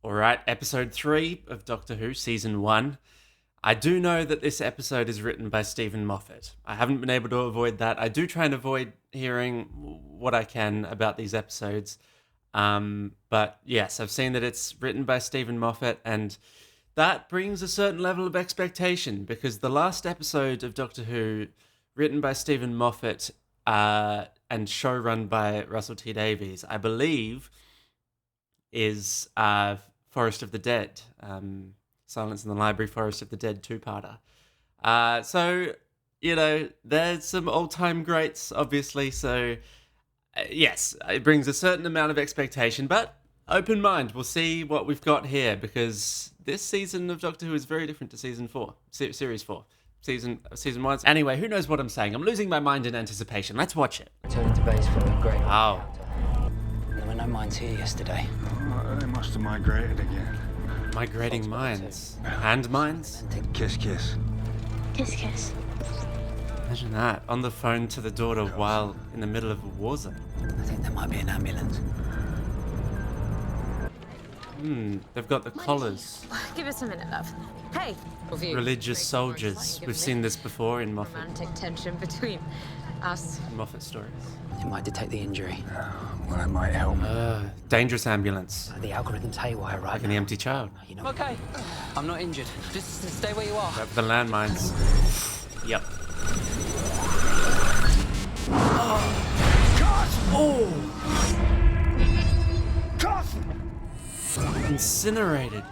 All right, episode 3 of Doctor Who, season 1. I do know that this episode is written by Stephen Moffat. I haven't been able to avoid that. I do try and avoid hearing what I can about these episodes. But yes, I've seen that it's written by Stephen Moffat, and that brings a certain level of expectation, because the last episode of Doctor Who, written by Stephen Moffat and showrun by Russell T Davies, I believe is Forest of the Dead, Silence in the Library, Forest of the Dead two-parter. So, you know, there's some old-time greats, obviously, so yes, it brings a certain amount of expectation, but open mind, we'll see what we've got here, because this season of Doctor Who is very different to season 4, series 4. Season 1. Anyway, who knows what I'm saying? I'm losing my mind in anticipation. Let's watch it. Returning to base for a great Wow. encounter. There were no mines here yesterday. They must have migrated again. Migrating mines. Hand mines? Kiss, kiss. Kiss, kiss. Imagine that. On the phone to the daughter while in the middle of a war zone. I think there might be an ambulance. They've got the collars. Give us a minute, love. Hey. Religious soldiers. We've seen this before in Romantic tension between us. Moffat stories. It might detect the injury. Well, it might help. Dangerous ambulance. The algorithm's haywire right Like an now. empty child. You know. Okay, I'm not injured. Just stay where you are. Grab the landmines. Yep. Incinerated.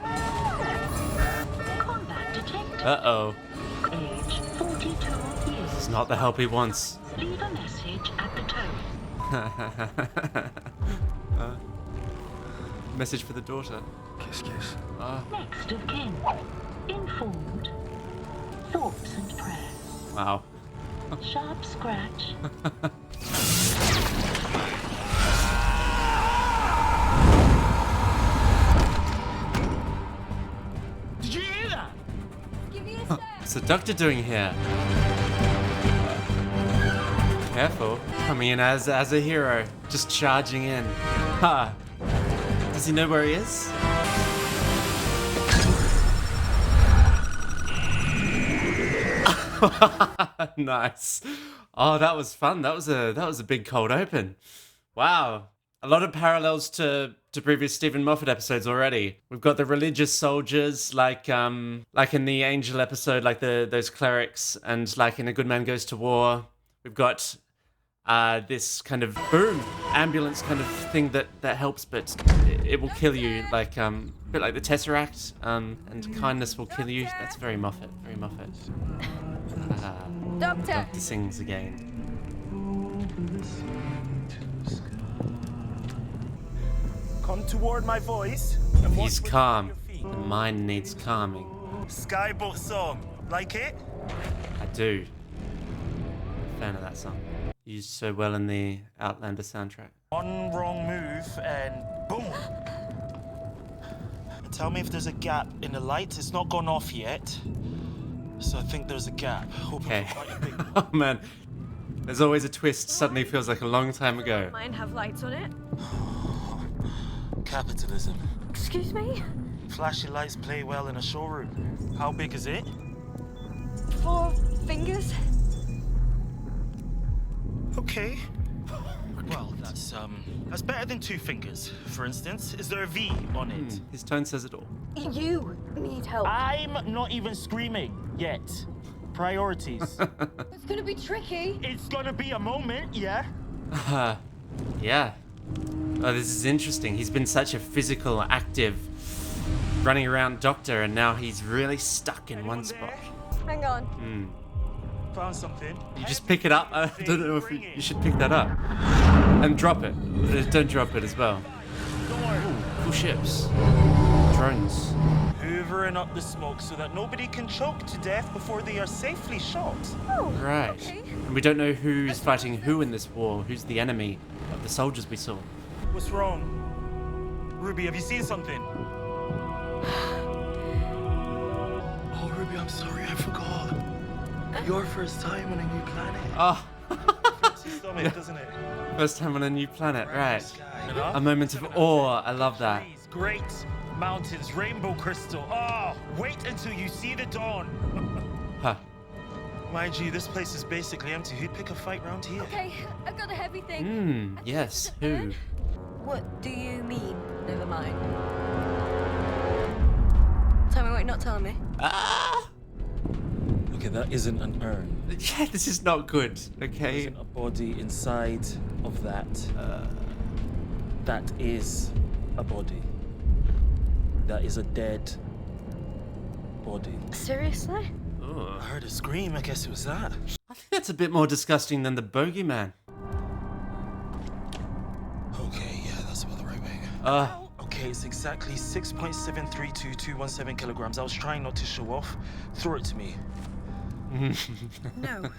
Combat detected. Uh-oh. Age 42 years. It's not the help he wants. Leave a message at the tone. Message for the daughter. Kiss, kiss. Next of kin. Informed. Thoughts and prayers. Wow. Sharp scratch. Did you hear that? What's the doctor doing here? Careful. Coming in as a hero. Just charging in. Ha! Does he know where he is? Nice. Oh, that was fun. That was a big cold open. Wow. A lot of parallels to previous Stephen Moffat episodes already. We've got the religious soldiers, like in the Angel episode, like those clerics, and like in A Good Man Goes to War. We've got this kind of boom ambulance kind of thing that helps, but it will kill you, like a bit like the Tesseract, and kindness will kill you. That's very Moffat, very Moffat. Doctor! Doctor sings again. Come toward my voice. And watch He's what's calm. under your The feet. mind needs calming. Skyboat song. Like it? I do. Fan of that song. Used so well in the Outlander soundtrack. One wrong move and boom. Tell me if there's a gap in the light. It's not gone off yet. So I think there's a gap. Hope Okay. it's quite a big one. Oh man. There's always a twist. Suddenly feels like a long time ago. Mine have lights on it. Capitalism. Excuse me? Flashy lights play well in a showroom. How big is it? 4 fingers? Okay. Well, that's better than 2 fingers, for instance. Is there a V on it? His tone says it all. You need help. I'm not even screaming yet. Priorities. It's gonna be tricky. It's gonna be a moment, yeah? Yeah. Oh, this is interesting. He's been such a physical, active, running around doctor, and now he's really stuck in one spot. Hang on. Found something. You just pick it up. I don't know if you should pick that up. And drop it. Don't drop it as well. Don't worry. Cool ships. Drones. Hoovering up the smoke so that nobody can choke to death before they are safely shot. Oh, Right. okay. And we don't know who's fighting who in this war. Who's the enemy of the soldiers we saw. What's wrong? Ruby, have you seen something? Oh, Ruby, I'm sorry, I forgot. Your first time on a new planet. Oh, It's your stomach, doesn't it? first time on a new planet, right. Enough? A moment of awe. I love that. Great. mountains, rainbow crystal. Oh, wait until you see the dawn. Huh. Mind you, this place is basically empty. Who'd pick a fight round here? Okay, I've got a heavy thing. Hmm, yes, who? What do you mean? Never mind. Tell me what you're not telling me. Ah! Okay, that isn't an urn. Yeah, this is not good, There okay? isn't a body inside of that. That is a body. That is a dead body. Seriously? Oh. I heard a scream. I guess it was that. I think that's a bit more disgusting than the bogeyman. Okay, yeah, that's about the right way. Okay, it's exactly 6.732217 kilograms. I was trying not to show off. Throw it to me. No.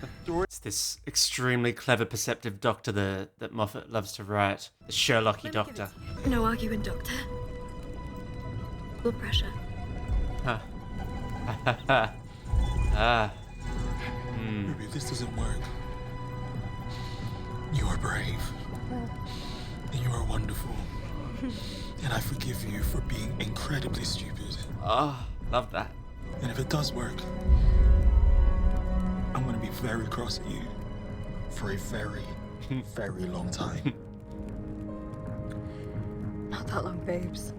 It's this extremely clever, perceptive doctor that Moffat loves to write. The Sherlocky doctor. No arguing, Doctor. Blood pressure. Huh. Ah. Ruby, this doesn't work. You are brave. And you are wonderful. And I forgive you for being incredibly stupid. Oh, love that. And if it does work, I'm gonna be very cross at you for a very, very long time. Not that long, babes.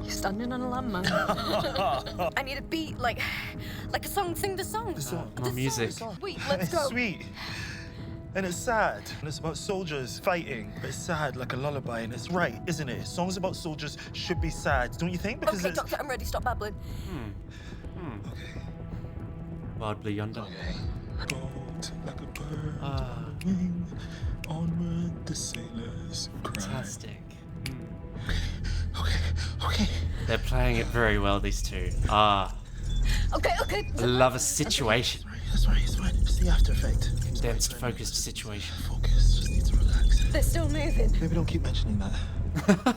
You're standing on a landmine. I need a beat, like a song. Sing the song. More music. Wait, let's It's go. sweet. And it's sad. And it's about soldiers fighting. But it's sad like a lullaby. And it's right, isn't it? Songs about soldiers should be sad, don't you think? Because Okay, it's... Doctor, I'm ready. Stop babbling. Okay. Wildly yonder. Bold like a bird, Ah, wing, onward the sailors cry. fantastic. Okay. They're playing it very well, these two. Ah, Okay. I love a situation. That's right, it's fine. It's the after effect. Condensed, focused situation. Focus, just need to relax. They're still moving. Maybe don't keep mentioning that.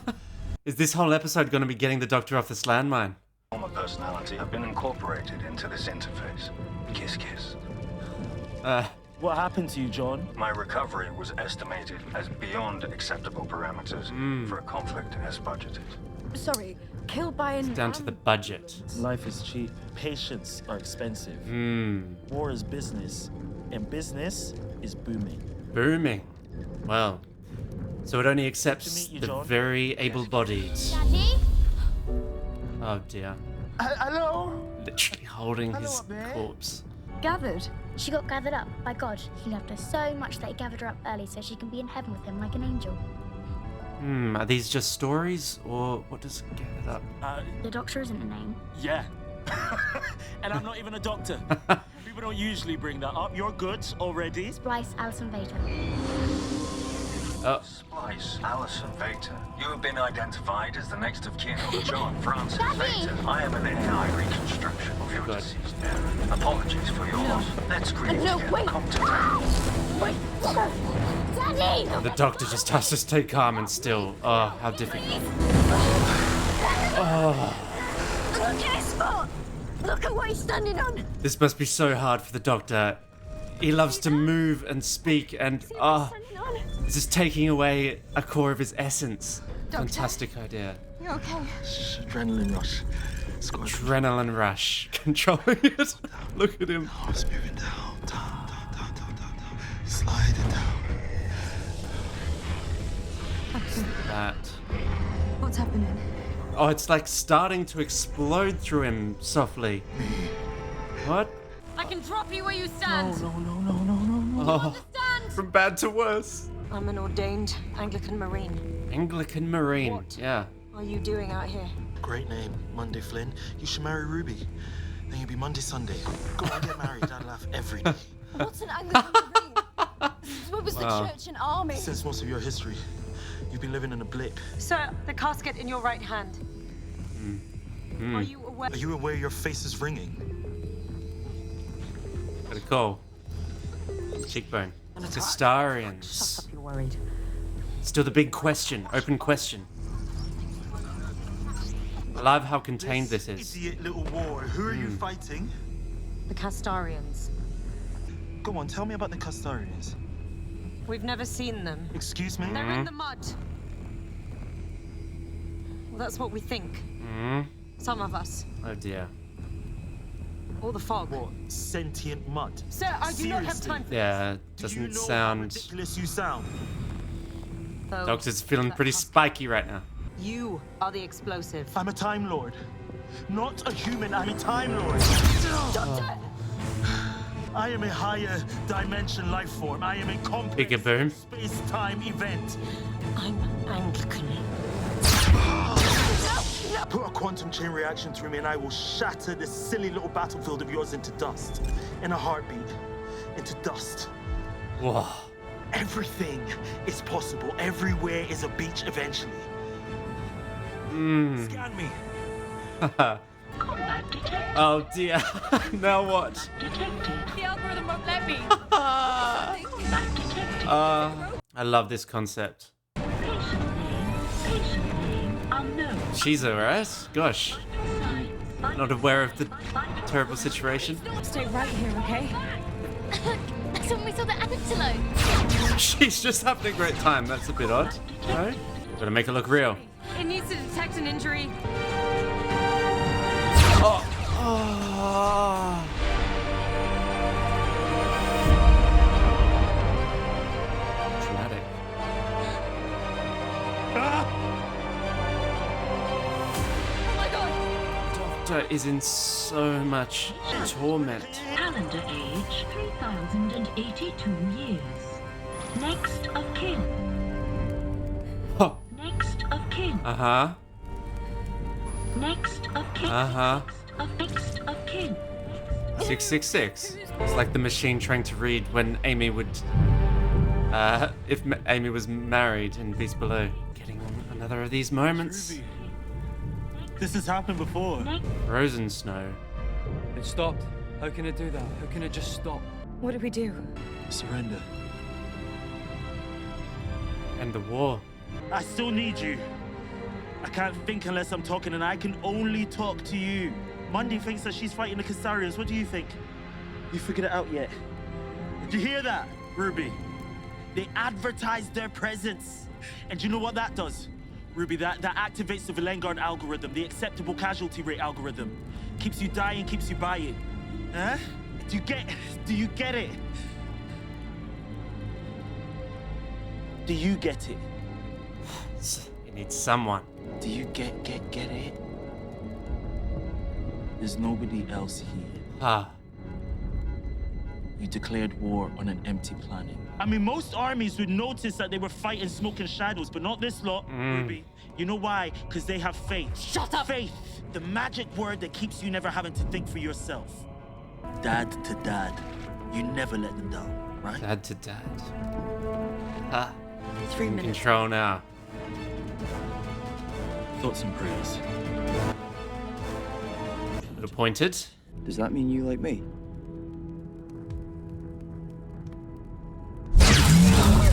Is this whole episode going to be getting the doctor off this landmine? My personality have been incorporated into this interface. Kiss, kiss. What happened to you, John? My recovery was estimated as beyond acceptable parameters for a conflict as budgeted. Sorry, killed by an. Down to the budget. Life is cheap. Patients are expensive. War is business. And business is booming. Booming. Well, so it only To accepts meet you, the John. very able-bodied. Daddy? Oh dear. Hello? Literally holding his corpse. Gathered. She got gathered up by God. He loved her so much that he gathered her up early so she can be in heaven with him like an angel. Are these just stories, or what does get up? The doctor isn't a name. Yeah. And I'm not even a doctor. People don't usually bring that up. You're good already. Bryce Allison Vader. Oh, Splice, Alison Vater. You have been identified as the next of kin of John Francis Daddy! Vater. I am an AI reconstruction of your Good. deceased parent. Apologies for your loss. Let's grieve No, together. wait. Come to terms. Wait. Daddy! the doctor just has to stay calm and still. Oh, how difficult. Look at his foot. Look at what he's standing on. This must be so hard for the doctor. He loves to move and speak, and See what he's standing on. this is taking away a core of his essence. Doctor. Fantastic idea. You're okay. Adrenaline rush. Squad. Adrenaline rush. Controlling it. Look at him. Oh, it's moving down. Sliding down. That. What's happening? Oh, it's like starting to explode through him softly. What? I can drop you where you stand. No. Oh, from bad to worse. I'm an ordained Anglican Marine. Anglican Marine. What? Yeah. What are you doing out here? Great name, Monday Flynn. You should marry Ruby. Then you'll be Monday Sunday. Go and get married. I'd laugh every day. What's an Anglican Marine? What was Wow. the church and army? Since most of your history, you've been living in a blip. Sir, the casket in your right hand. Are you aware? Are you aware your face is ringing? Got a call. Cheekbone. Castarians. You're worried. Still the big question. Open question. I love how contained this is. Idiot little war. Who are you fighting? The Castarians. Go on, tell me about the Castarians. We've never seen them. Excuse me? They're in the mud. That's what we think. Some of us. Oh dear. Or the fog. What? Sentient mud? Sir, I do not have time for Yeah, Do you doesn't know how sound. ridiculous you sound? Though, Doctor's feeling pretty spiky right now. You are the explosive. I'm a Time Lord. Not a human, I'm a Time Lord. Doctor! I am a higher dimension life form. I am a complex Bigger boom. space-time event. I'm Anglican. Put a quantum chain reaction through me and I will shatter this silly little battlefield of yours into dust. In a heartbeat. Into dust. Whoa. Everything is possible. Everywhere is a beach eventually. Scan me. Combat detected. Oh dear. Now what? Detected. The algorithm won't let me. Combat detected. I love this concept. Patient name unknown. She's alright. Gosh. Sign. Not aware of the terrible situation. Stay right here, okay? That's when we saw the antelope. She's just having a great time. That's a bit odd. No? Gotta make it look real. It needs to detect an injury. Oh. Oh. Dramatic. Oh my god! Doctor is in so much torment. Calendar age 3082 years. Next of kin. Oh. Next of kin. Uh-huh. Next of kin. Uh-huh. Next of kin. 666. It's like the machine trying to read when Amy would... if Amy was married in Beast Below. Getting another of these moments. Ruby. This has happened before. Frozen snow. It stopped. How can it do that? How can it just stop? What do we do? Surrender. And the war. I still need you. I can't think unless I'm talking, and I can only talk to you. Monday thinks that she's fighting the Caesarians. What do you think? You figured it out yet? Did you hear that, Ruby? They advertised their presence. And do you know what that does? Ruby, that activates the Vilengard algorithm, the acceptable casualty rate algorithm. Keeps you dying, keeps you buying. Huh? Do you get it? Do you get it? You need someone. Do you get it? There's nobody else here. Ah. You declared war on an empty planet. I mean, most armies would notice that they were fighting smoke and shadows, but not this lot, Ruby. You know why? Because they have faith. Shut up! Faith, the magic word that keeps you never having to think for yourself. Dad to dad, you never let them down, right? Dad to dad. Ah. 3 In minutes. control now. Thoughts and prayers. Little pointed. Does that mean you like me?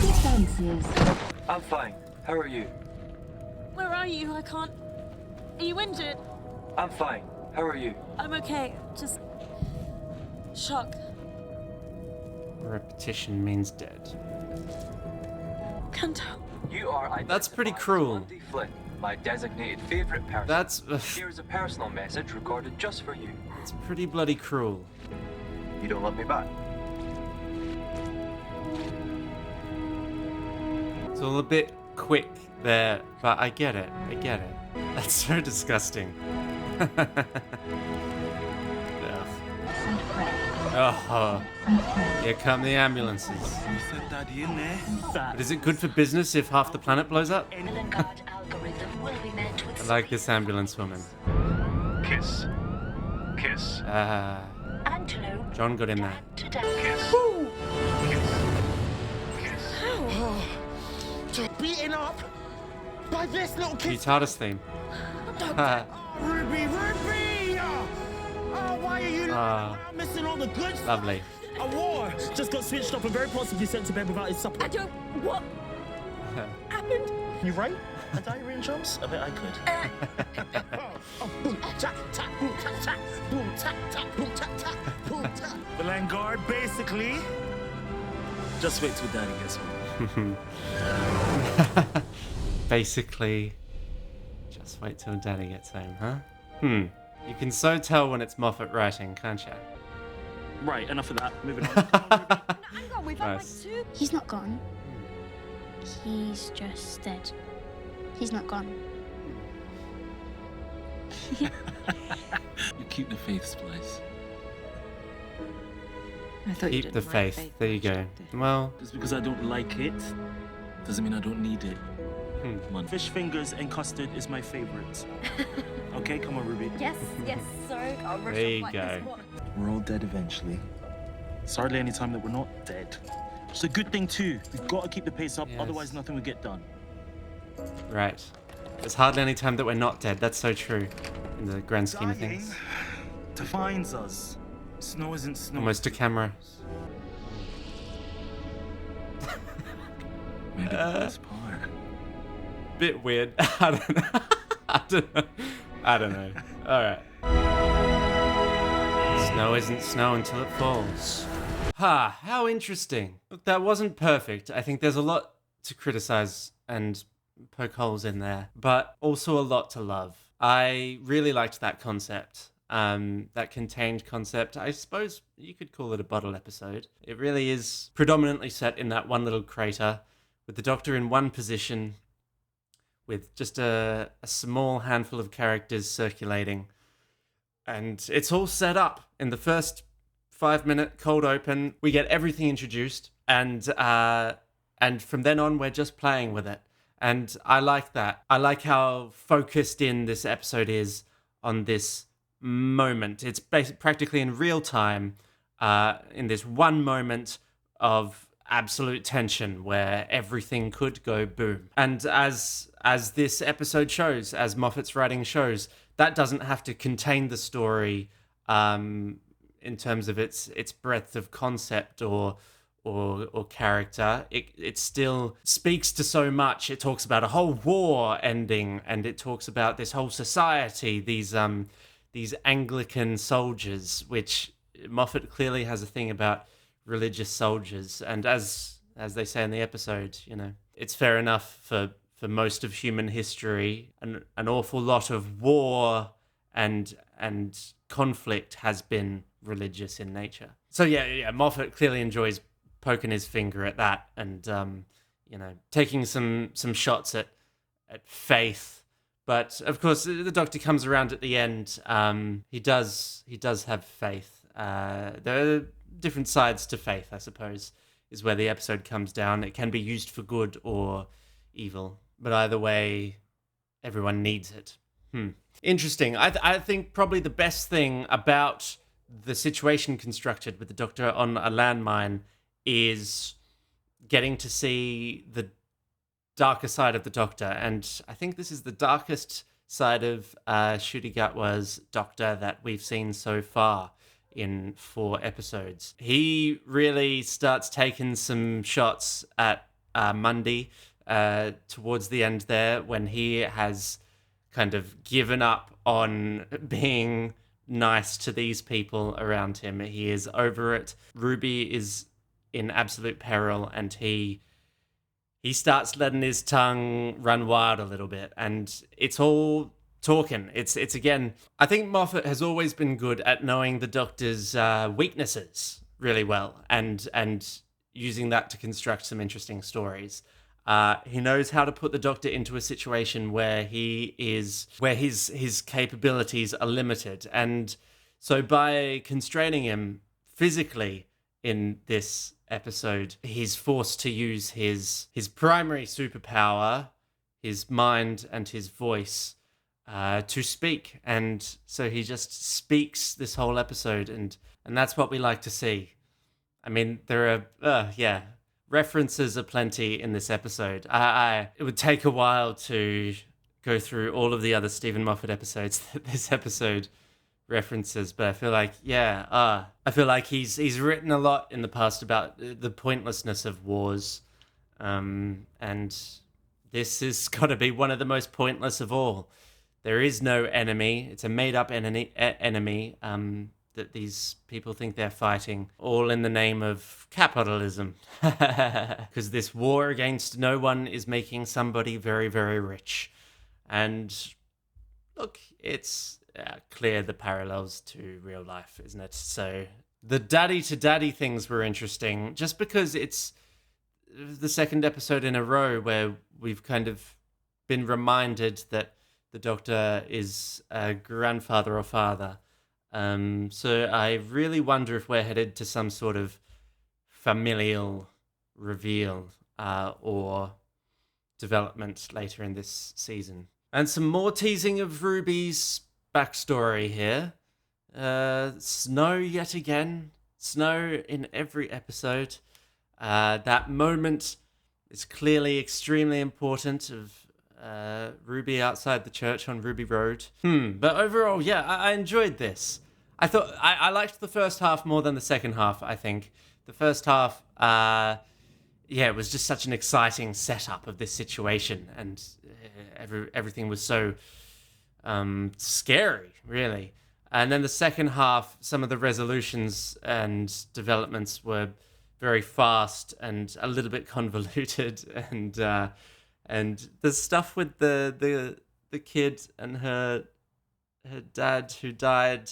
Defenses. I'm fine. How are you? Where are you? I can't. Are you injured? I'm fine. How are you? I'm okay. Just. shock. Repetition means dead. Can't tell. You are That's pretty identified as cruel. Lundy Flynn, my designated favorite person. That's Here's a personal message recorded just for you. it's pretty bloody cruel. You don't love me back. It's all a bit quick there, but I get it. I get it. That's so disgusting. Ugh. Oh, here come the ambulances. You sent Daddy in there. But is it good for business if half the planet blows up? Vilengard algorithm will be met with I like this ambulance woman. Kiss. Kiss. antelope. John got in there. To death. Kiss. Kiss. Beaten up by this little kid. TARDIS theme. Ruby! Oh, why are you missing all the good stuff? Lovely. A war just got switched off and very possibly sent to bed without his supper. I don't. What happened? You right? A diarrhea in jumps? I bet I could. Boom, tap, tap, boom, tap, tap, boom, tap, tap, boom, tap, tap, boom, tap. Vilengard, basically. Just wait till Daddy gets home. Basically, just Just wait till Daddy gets home, huh? You can so tell when it's Moffat writing, can't you? Right, enough of that. Moving on. Hang on, we've had like Nice. 2. He's not gone. He's just dead. He's not gone. You keep the faith, Splice. I thought you Keep didn't the like faith. There you go. Well, Just because I don't like it, doesn't mean I don't need it. Come on. Fish fingers and custard is my favorite. Okay, come on, Ruby. Yes, sorry. I'll rush There off you like go. this one. We're all dead eventually. It's hardly any time that we're not dead. It's a good thing too. We've got to keep the pace up, Yes. otherwise nothing will get done. right. There's hardly any time that we're not dead. That's so true in the grand scheme of Dying things. defines us. Snow isn't snow. Almost to camera. Maybe the best part. Bit weird. I don't know. I don't know. All right. Snow isn't snow until it falls. Ha, how interesting. Look, that wasn't perfect. I think there's a lot to criticize and poke holes in there, but also a lot to love. I really liked that concept. That contained concept. I suppose you could call it a bottle episode. It really is predominantly set in that one little crater, with the Doctor in one position, with just a small handful of characters circulating. And it's all set up. In the first 5-minute cold open, we get everything introduced, and from then on, we're just playing with it. And I like that. I like how focused in this episode is on this moment. It's practically in real time, in this one moment of absolute tension where everything could go boom. And as this episode shows, as Moffat's writing shows, that doesn't have to contain the story in terms of its breadth of concept or character. It still speaks to so much. It talks about a whole war ending, and it talks about this whole society, these Anglican soldiers, which Moffat clearly has a thing about religious soldiers. And as they say in the episode, you know, it's fair enough for most of human history, an awful lot of war and conflict has been religious in nature. So yeah, Moffat clearly enjoys poking his finger at that, and you know, taking some shots at faith. But of course, the Doctor comes around at the end. He does have faith. There are different sides to faith, I suppose, is where the episode comes down. It can be used for good or evil, but either way, everyone needs it. Interesting. I think probably the best thing about the situation constructed with the Doctor on a landmine is getting to see the darker side of the Doctor, and I think this is the darkest side of Ncuti Gatwa's Doctor that we've seen so far in 4 episodes. He really starts taking some shots at Mundy towards the end there, when he has kind of given up on being nice to these people around him. He is over it. Ruby is in absolute peril, and he starts letting his tongue run wild a little bit, and it's all talking. It's again, I think Moffat has always been good at knowing the Doctor's weaknesses really well, and using that to construct some interesting stories. He knows how to put the Doctor into a situation where his capabilities are limited, and so by constraining him physically in this episode, he's forced to use his primary superpower, his mind and his voice, to speak. And so he just speaks this whole episode, and that's what we like to see. I mean, there are references aplenty in this episode. It would take a while to go through all of the other Stephen Moffat episodes that this episode references, but I feel like he's written a lot in the past about the pointlessness of wars, and this has got to be one of the most pointless of all. There is no enemy. It's a made-up enemy that these people think they're fighting, all in the name of capitalism. Because this war against no one is making somebody very, very rich. And look, it's clear the parallels to real life, isn't it? So the daddy to daddy things were interesting, just because it's the second episode in a row where we've kind of been reminded that the Doctor is a grandfather or father. So I really wonder if we're headed to some sort of familial reveal or development later in this season. And some more teasing of Ruby's backstory here. Snow yet again. Snow in every episode. That moment is clearly extremely important of Ruby outside the church on Ruby Road. But overall, yeah, I enjoyed this. I thought I liked the first half more than the second half, I think. The first half, it was just such an exciting setup of this situation, and everything was so scary, really. And then the second half, some of the resolutions and developments were very fast and a little bit convoluted, and the stuff with the kid and her dad who died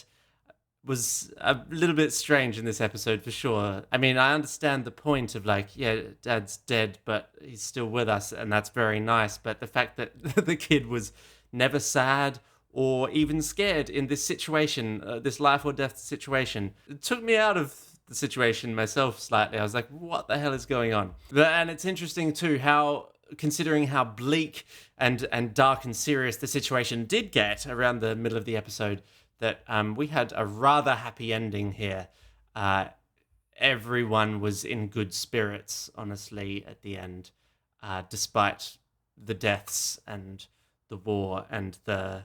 was a little bit strange in this episode, for sure. I mean, I understand the point of, like, yeah, Dad's dead, but he's still with us, and that's very nice. But the fact that the kid was never sad or even scared in this situation, this life or death situation, it took me out of the situation myself slightly. I was like, what the hell is going on? And it's interesting, too, how, considering how bleak and dark and serious the situation did get around the middle of the episode, that we had a rather happy ending here. Everyone was in good spirits, honestly, at the end, despite the deaths and the war and the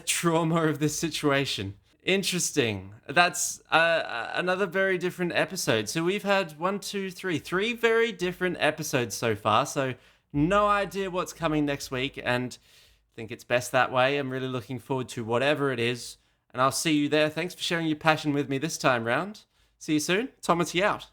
trauma of this situation. Interesting. That's another very different episode. So we've had three very different episodes so far. So no idea what's coming next week, and think it's best that way. I'm really looking forward to whatever it is, and I'll see you there. Thanks for sharing your passion with me this time round. See you soon. Tomity out.